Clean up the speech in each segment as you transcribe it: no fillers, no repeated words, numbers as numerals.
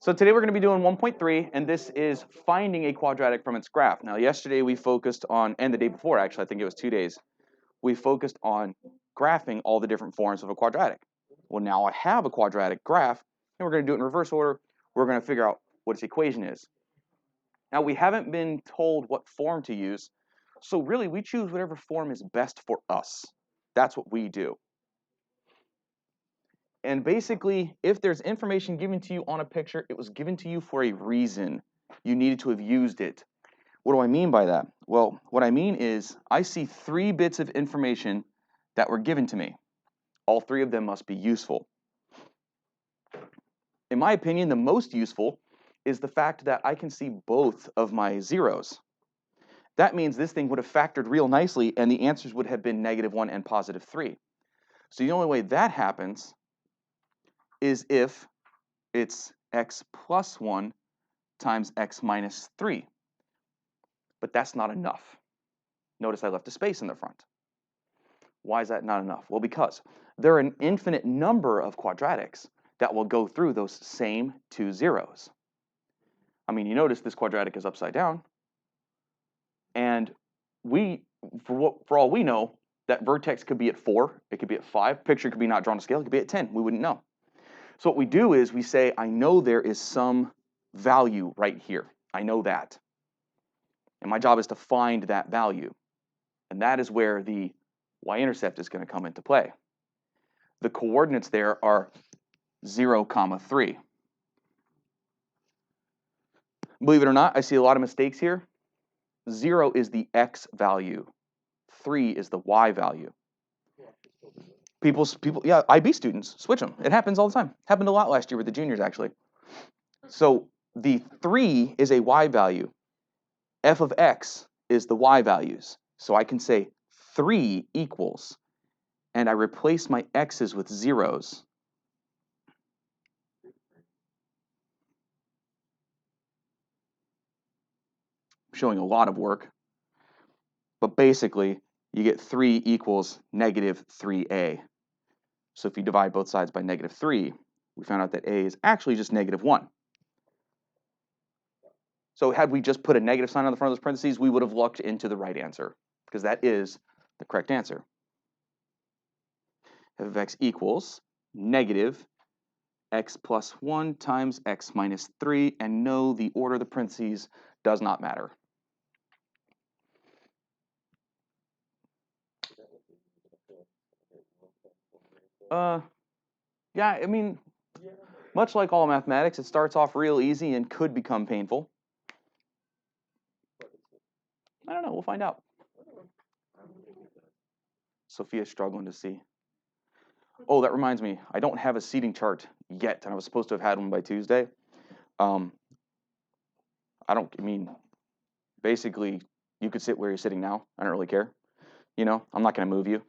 So today we're going to be doing 1.3, and this is finding a quadratic from its graph. Now yesterday we focused on, and the day before actually, I think it was 2 days, we focused on graphing all the different forms of a quadratic. Well, now I have a quadratic graph, and we're going to do it in reverse order. We're going to figure out what its equation is. Now we haven't been told what form to use, so really we choose whatever form is best for us. That's what we do. And basically, if there's information given to you on a picture, it was given to you for a reason. You needed to have used it. What do I mean by that? Well, what I mean is I see 3 bits of information that were given to me. All 3 of them must be useful. In my opinion, the most useful is the fact that I can see both of my zeros. That means this thing would have factored real nicely and the answers would have been -1 and +3. So the only way that happens is if it's x plus 1 times x minus 3. But that's not enough. Notice I left a space in the front. Why is that not enough? Well, because there are an infinite number of quadratics that will go through those same 2 zeros. I mean, you notice this quadratic is upside down, and for all we know, that vertex could be at 4, it could be at 5, picture could be not drawn to scale, it could be at 10, we wouldn't know. So what we do is we say, I know there is some value right here. I know that. And my job is to find that value. And that is where the y-intercept is going to come into play. The coordinates there are 0, 3. Believe it or not, I see a lot of mistakes here. 0 is the x value. 3 is the y value. People, yeah, IB students, switch them. It happens all the time. Happened a lot last year with the juniors, actually. So the 3 is a y value. F of x is the y values. So I can say 3 equals, and I replace my x's with zeros. Showing a lot of work. But basically, you get 3 equals -3a. So if you divide both sides by -3, we found out that a is actually just -1. So had we just put a negative sign on the front of those parentheses, we would have looked into the right answer, because that is the correct answer. F of x equals negative x plus 1 times x minus 3, and no, the order of the parentheses does not matter. Yeah, I mean, much like all mathematics, it starts off real easy and could become painful. I don't know, we'll find out. Sophia's struggling to see. Oh, that reminds me, I don't have a seating chart yet, and I was supposed to have had one by Tuesday. Basically, you could sit where you're sitting now. I don't really care. You know, I'm not going to move you.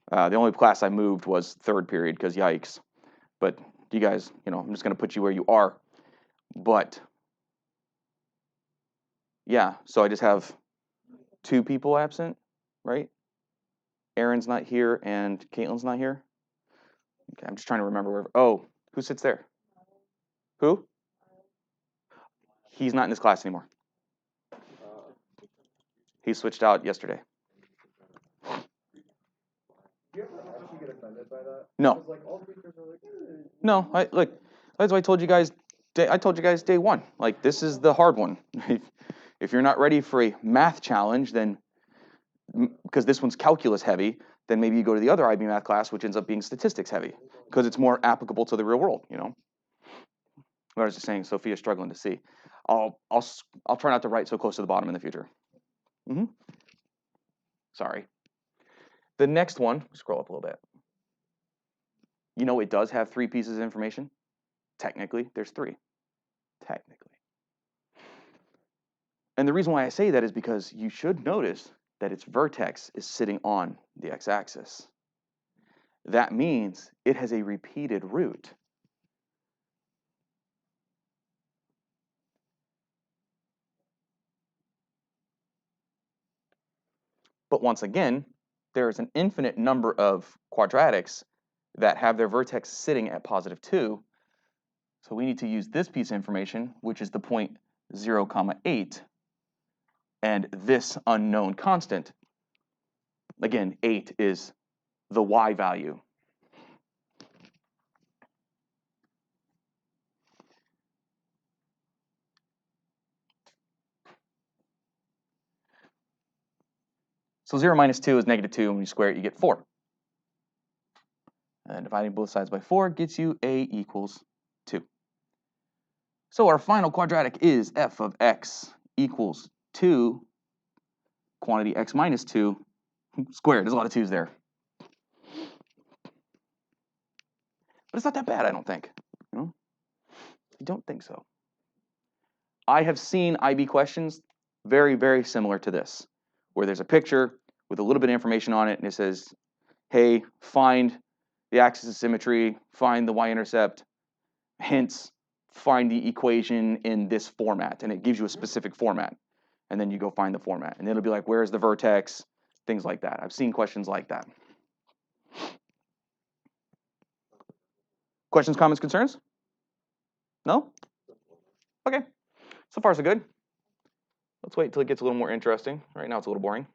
The only class I moved was 3rd period, because yikes. But you guys, I'm just going to put you where you are. But, yeah, so I just have 2 people absent, right? Aaron's not here, and Caitlin's not here. Okay, I'm just trying to remember where. Oh, who sits there? Who? He's not in this class anymore. He switched out yesterday. No. No, look. That's why I told you guys. I told you guys day 1. Like, this is the hard one. If you're not ready for a math challenge, then because this one's calculus heavy, then maybe you go to the other IB math class, which ends up being statistics heavy, because it's more applicable to the real world. What I was just saying, Sophia's struggling to see. I'll try not to write so close to the bottom in the future. Sorry. The next one, scroll up a little bit. It does have 3 pieces of information. Technically, there's 3. Technically. And the reason why I say that is because you should notice that its vertex is sitting on the x-axis. That means it has a repeated root. But once again, there is an infinite number of quadratics that have their vertex sitting at +2. So we need to use this piece of information, which is the point 0, 8, and this unknown constant. Again, 8 is the y value. So 0 minus 2 is negative 2, and when you square it, you get 4. And dividing both sides by 4 gets you a equals 2. So our final quadratic is f of x equals 2, quantity x minus 2, squared. There's a lot of 2's there. But it's not that bad, I don't think. You know? I don't think so. I have seen IB questions very, very similar to this, where there's a picture with a little bit of information on it, and it says, hey, find the axis of symmetry, find the y-intercept, hence, find the equation in this format, and it gives you a specific format, and then you go find the format, and it'll be like, where's the vertex, things like that. I've seen questions like that. Questions, comments, concerns? No? Okay. So far, so good. Let's wait until it gets a little more interesting. Right now, it's a little boring.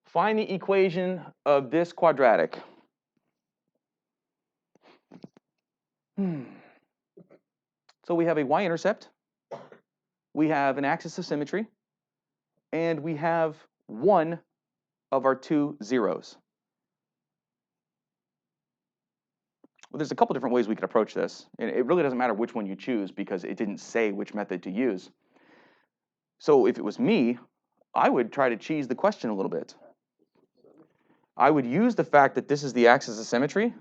Find the equation of this quadratic. So we have a y-intercept, we have an axis of symmetry, and we have one of our two zeros. Well, there's a couple different ways we could approach this, and it really doesn't matter which one you choose because it didn't say which method to use. So if it was me, I would try to cheese the question a little bit. I would use the fact that this is the axis of symmetry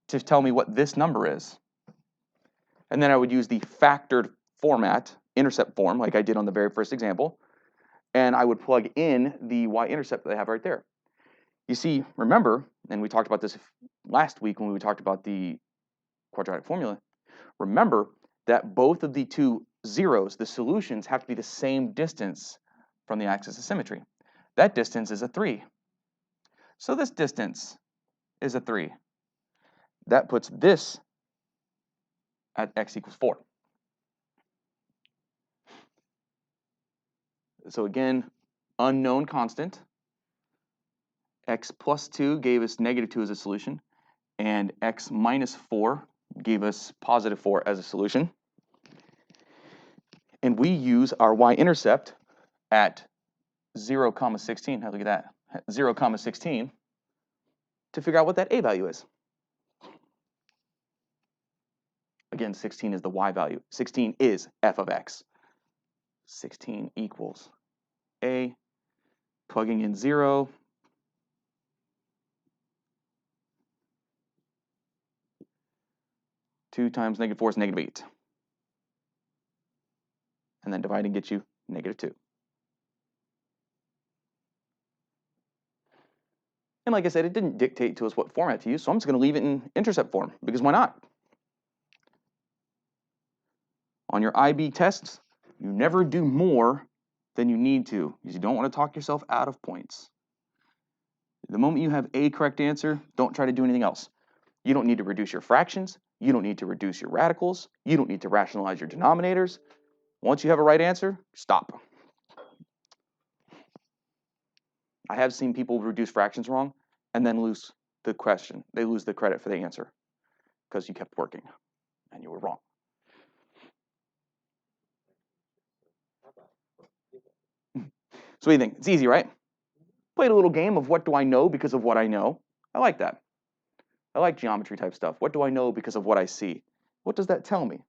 to tell me what this number is. And then I would use the factored format, intercept form, like I did on the very first example, and I would plug in the y-intercept that I have right there. You see, remember, and we talked about this last week when we talked about the quadratic formula, remember that both of the two zeros, the solutions, have to be the same distance from the axis of symmetry. That distance is a 3. So this distance is a 3. That puts this at x equals 4. So again, unknown constant. X plus 2 gave us negative 2 as a solution, and x minus 4 gave us positive 4 as a solution. And we use our y-intercept at 0, 16, look at that, 0, 16, to figure out what that a value is. Again, 16 is the y value. 16 is f of x. 16 equals a, plugging in 0, two times negative 4 is negative 8. And then dividing gets you negative 2. And like I said, it didn't dictate to us what format to use, so I'm just going to leave it in intercept form, because why not? On your IB tests, you never do more than you need to, because you don't want to talk yourself out of points. The moment you have a correct answer, don't try to do anything else. You don't need to reduce your fractions. You don't need to reduce your radicals. You don't need to rationalize your denominators. Once you have a right answer, stop. I have seen people reduce fractions wrong and then lose the question. They lose the credit for the answer because you kept working and you were wrong. So what do you think? It's easy, right? Played a little game of what do I know because of what I know. I like that. I like geometry type stuff. What do I know because of what I see? What does that tell me?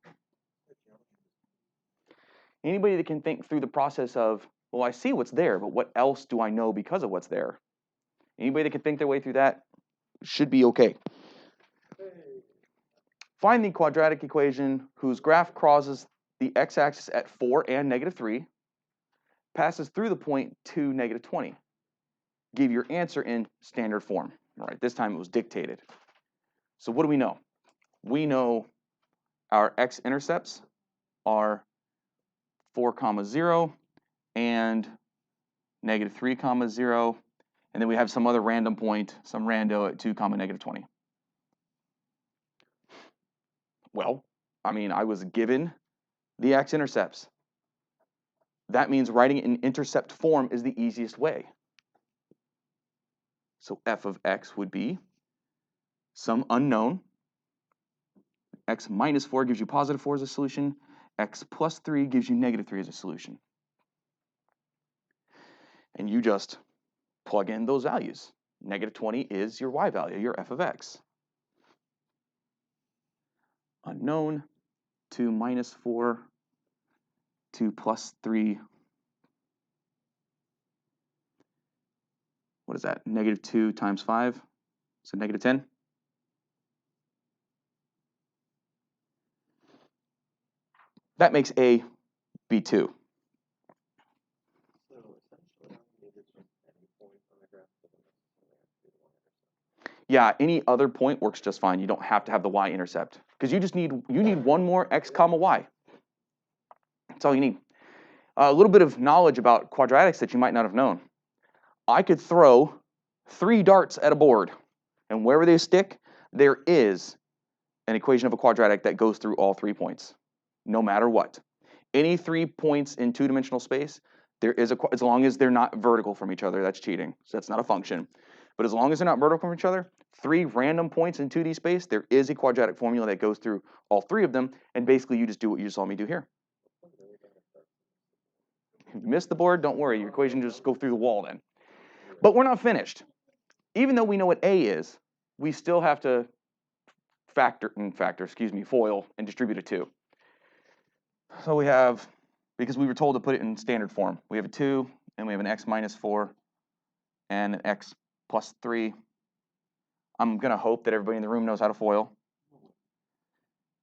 Anybody that can think through the process of, well, I see what's there, but what else do I know because of what's there? Anybody that can think their way through that should be okay. Find the quadratic equation whose graph crosses the x-axis at 4 and negative 3, passes through the point 2, negative 20. Give your answer in standard form. All right, this time it was dictated. So what do we know? We know our x-intercepts are 4, 0 and negative 3, 0. And then we have some other random point, some rando at 2, negative 20. Well, I mean, I was given the x-intercepts. That means writing it in intercept form is the easiest way. So f of x would be some unknown. X minus 4 gives you positive 4 as a solution. X plus 3 gives you negative 3 as a solution. And you just plug in those values. Negative 20 is your y value, your f of x. Unknown, 2 minus 4, 2 plus 3. What is that? Negative 2 times 5, so negative 10. That makes A B2. Yeah, any other point works just fine. You don't have to have the y-intercept because you need one more x comma y. That's all you need. A little bit of knowledge about quadratics that you might not have known. I could throw 3 darts at a board, and wherever they stick, there is an equation of a quadratic that goes through all 3 points, no matter what. Any 3 points in two-dimensional space, there is as long as they're not vertical from each other, that's cheating, so that's not a function. But as long as they're not vertical from each other, 3 random points in 2D space, there is a quadratic formula that goes through all 3 of them, and basically you just do what you just saw me do here. If you missed the board, don't worry, your equation just go through the wall then. But we're not finished. Even though we know what A is, we still have to FOIL and distribute a 2. So we have, because we were told to put it in standard form, we have a 2, and we have an x minus 4, and an x plus 3. I'm going to hope that everybody in the room knows how to FOIL.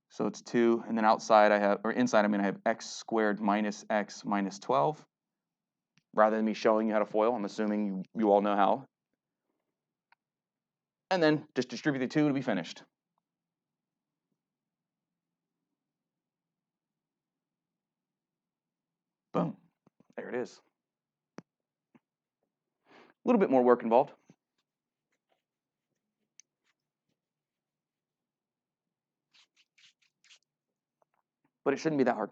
So it's 2, and then outside I have, or inside I have x squared minus x minus 12. Rather than me showing you how to FOIL, I'm assuming you all know how. And then just distribute the 2 to be finished. Boom. There it is. A little bit more work involved. But it shouldn't be that hard.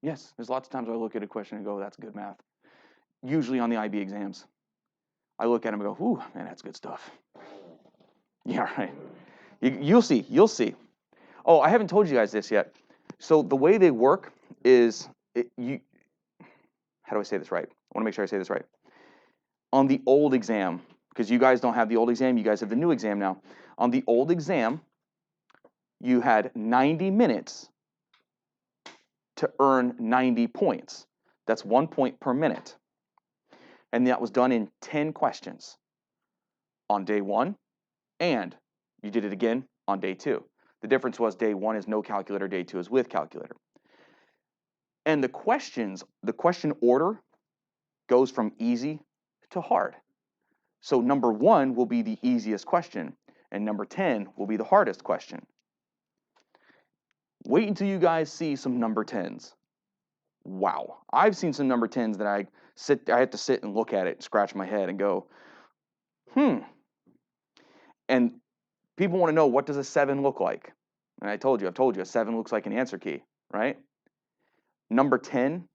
Yes, there's lots of times I look at a question and go, that's good math. Usually on the IB exams. I look at them and go, ooh, man, that's good stuff. Yeah, right. You'll see. You'll see. Oh, I haven't told you guys this yet. So the way they work is, how do I say this right? I want to make sure I say this right. On the old exam, because you guys don't have the old exam, you guys have the new exam now. On the old exam, you had 90 minutes to earn 90 points. That's 1 point per minute. And that was done in 10 questions on day 1, and you did it again on day 2. The difference was day 1 is no calculator, day 2 is with calculator. And the question order goes from easy to hard. So number 1 will be the easiest question, and number 10 will be the hardest question. Wait until you guys see some number 10s. Wow. I've seen some number 10s that I have to sit and look at it, scratch my head and go, And people want to know, what does a 7 look like? And I've told you, a 7 looks like an answer key, right? Number 10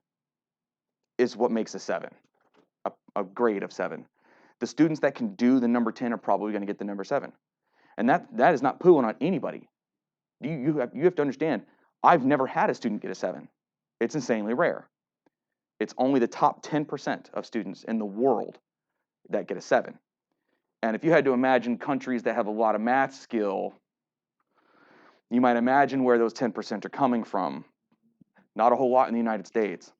is what makes a 7, a grade of 7. The students that can do the number 10 are probably going to get the number 7. And that is not pooing on anybody. You have to understand, I've never had a student get a 7. It's insanely rare. It's only the top 10% of students in the world that get a 7. And if you had to imagine countries that have a lot of math skill, you might imagine where those 10% are coming from. Not a whole lot in the United States.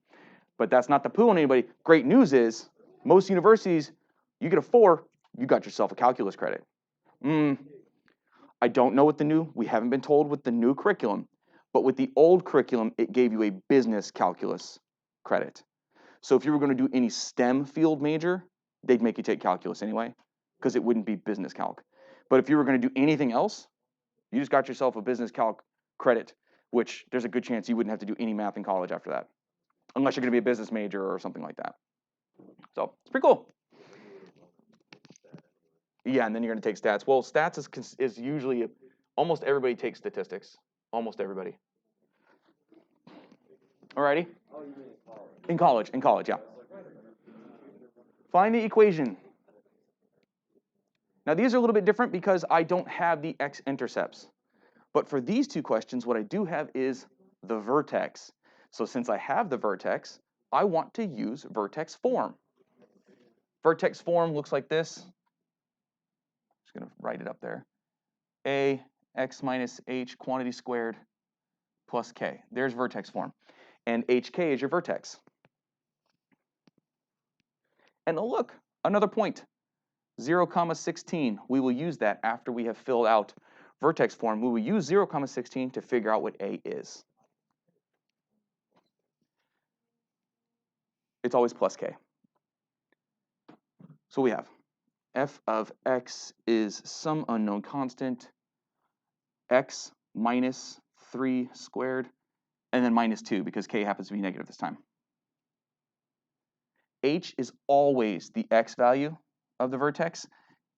But that's not to poo on anybody. Great news is, most universities, you get a 4, you got yourself a calculus credit. I don't know we haven't been told with the new curriculum, but with the old curriculum, it gave you a business calculus credit. So if you were going to do any STEM field major, they'd make you take calculus anyway, because it wouldn't be business calc. But if you were going to do anything else, you just got yourself a business calc credit, which there's a good chance you wouldn't have to do any math in college after that, unless you're going to be a business major or something like that. So it's pretty cool. Yeah, and then you're going to take stats. Well, stats is usually, almost everybody takes statistics. Almost everybody. Alrighty? In college, yeah. Find the equation. Now these are a little bit different because I don't have the x-intercepts. But for these two questions, what I do have is the vertex. So since I have the vertex, I want to use vertex form. Vertex form looks like this. Just going to write it up there. A x minus h quantity squared plus k. There's vertex form. And hk is your vertex. And oh, look, another point. 0, 16. We will use that after we have filled out vertex form. We will use 0, 16 to figure out what A is. It's always plus K. So we have f of x is some unknown constant, x minus 3 squared, and then minus 2 because k happens to be negative this time. H is always the x value of the vertex.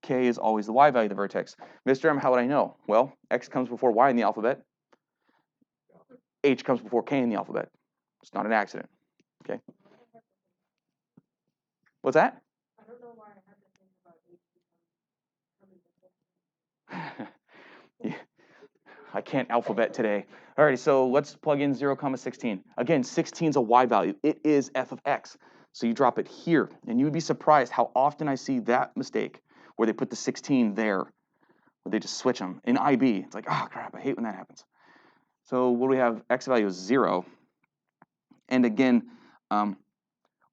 K is always the y value of the vertex. Mr. M, how would I know? Well, x comes before y in the alphabet. H comes before K in the alphabet. It's not an accident. Okay. What's that? I don't know why I had to think about H. Yeah. I can't alphabet today. All right, so let's plug in 0, 16. Again, 16 is a y value. It is f of x. So you drop it here, and you would be surprised how often I see that mistake where they put the 16 there, where they just switch them. In IB, it's like, oh, crap, I hate when that happens. So what do we have? X value is 0. And again,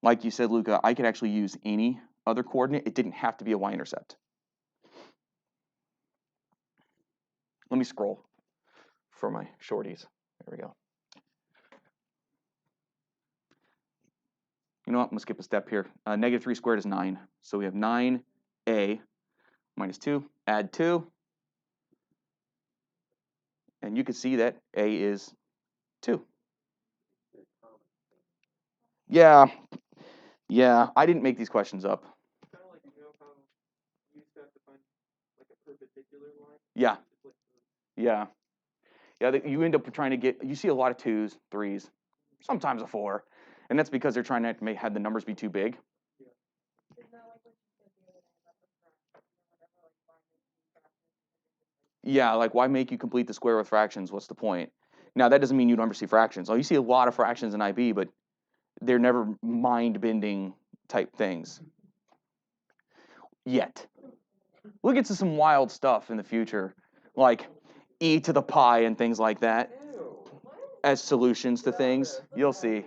like you said, Luca, I could actually use any other coordinate. It didn't have to be a y-intercept. Let me scroll for my shorties. There we go. You know what? I'm going to skip a step here. Negative 3 squared is 9. So we have 9a minus 2. Add 2. And you can see that a is 2. Yeah. Yeah, I didn't make these questions up. Kind of like, you know how you used to have to find like a perpendicular line? Yeah. Yeah. Yeah, you end up trying to get, you see a lot of 2s, 3s, sometimes a 4. And that's because they're trying to have the numbers be too big. Yeah, like why make you complete the square with fractions? What's the point? Now, that doesn't mean you don't ever see fractions. Oh, you see a lot of fractions in IB, but they're never mind-bending type things. Yet. We'll get to some wild stuff in the future, like e to the pi and things like that as solutions to things. You'll see.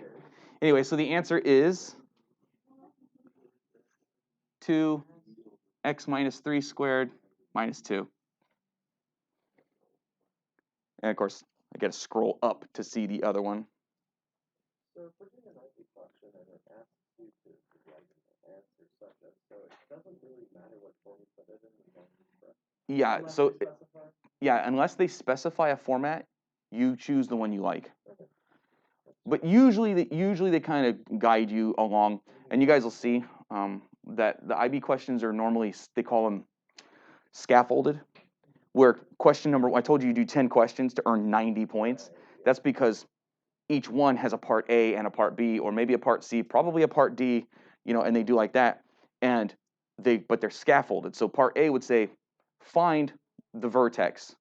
Anyway, so the answer is 2x minus 3 squared minus 2. And of course, I got to scroll up to see the other one. So if we're doing an IB question and it asks you to write an answer such as, so it doesn't really matter what form you put it in. Yeah, so yeah, unless they specify a format, you choose the one you like. Okay. But usually they kind of guide you along, and you guys will see that the IB questions are normally, they call them scaffolded, where question number, I told you do 10 questions to earn 90 points. That's because each one has a part A and a part B, or maybe a part C, probably a part D, you know, and they do like that. And but they're scaffolded. So part A would say, find the vertex.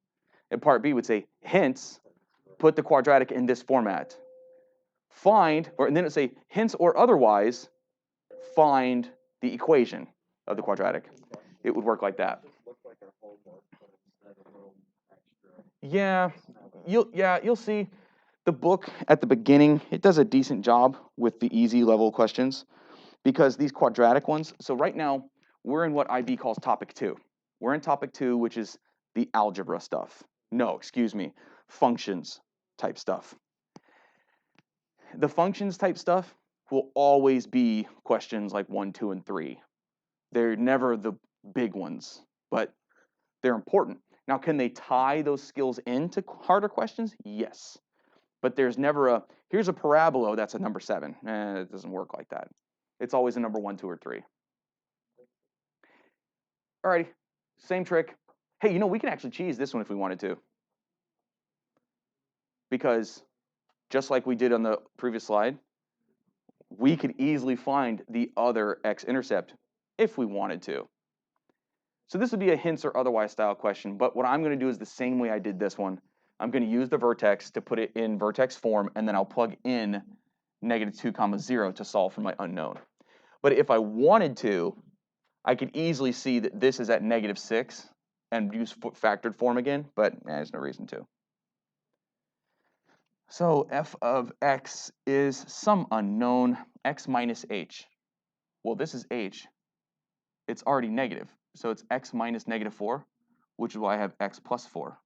And part B would say, hence, put the quadratic in this format. Find, and then it would say, hence or otherwise, find the equation of the quadratic. It would work like that. Yeah, you'll see the book at the beginning, it does a decent job with the easy level questions because these quadratic ones, so right now we're in what IB calls topic 2. We're in topic 2, which is the algebra stuff. No, excuse me, functions type stuff. The functions type stuff will always be questions like 1, 2, and 3. They're never the big ones, but they're important. Now, can they tie those skills into harder questions? Yes. But there's never here's a parabola that's a number 7. It doesn't work like that. It's always a number 1, 2, or 3. All righty. Same trick. Hey, you know, we can actually cheese this one if we wanted to. Because just like we did on the previous slide, we could easily find the other x-intercept if we wanted to. So this would be a hints or otherwise style question, but what I'm going to do is the same way I did this one. I'm going to use the vertex to put it in vertex form, and then I'll plug in -2 comma 0 to solve for my unknown. But if I wanted to, I could easily see that this is at -6 and use factored form again, but there's no reason to. So f of x is some unknown, x minus h. Well, this is h. It's already negative, so it's x minus -4, which is why I have x plus 4.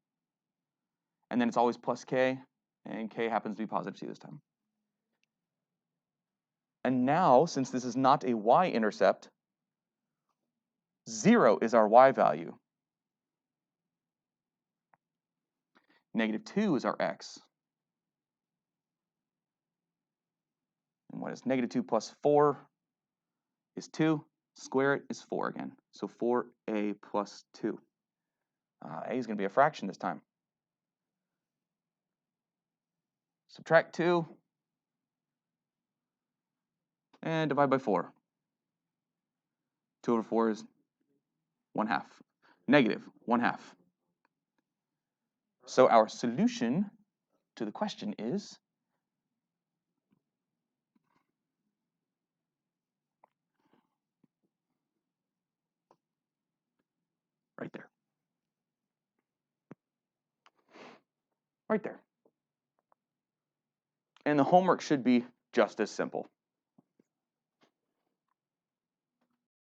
And then it's always plus k, and k happens to be positive 2 this time. And now, since this is not a y-intercept, 0 is our y value. -2 is our x. And what is -2 plus 4 is 2. Square it is 4 again. So 4a plus 2. A is going to be a fraction this time. Subtract 2 and divide by 4. 2 over 4 is 1/2. -1/2. So our solution to the question is right there. Right there. And the homework should be just as simple.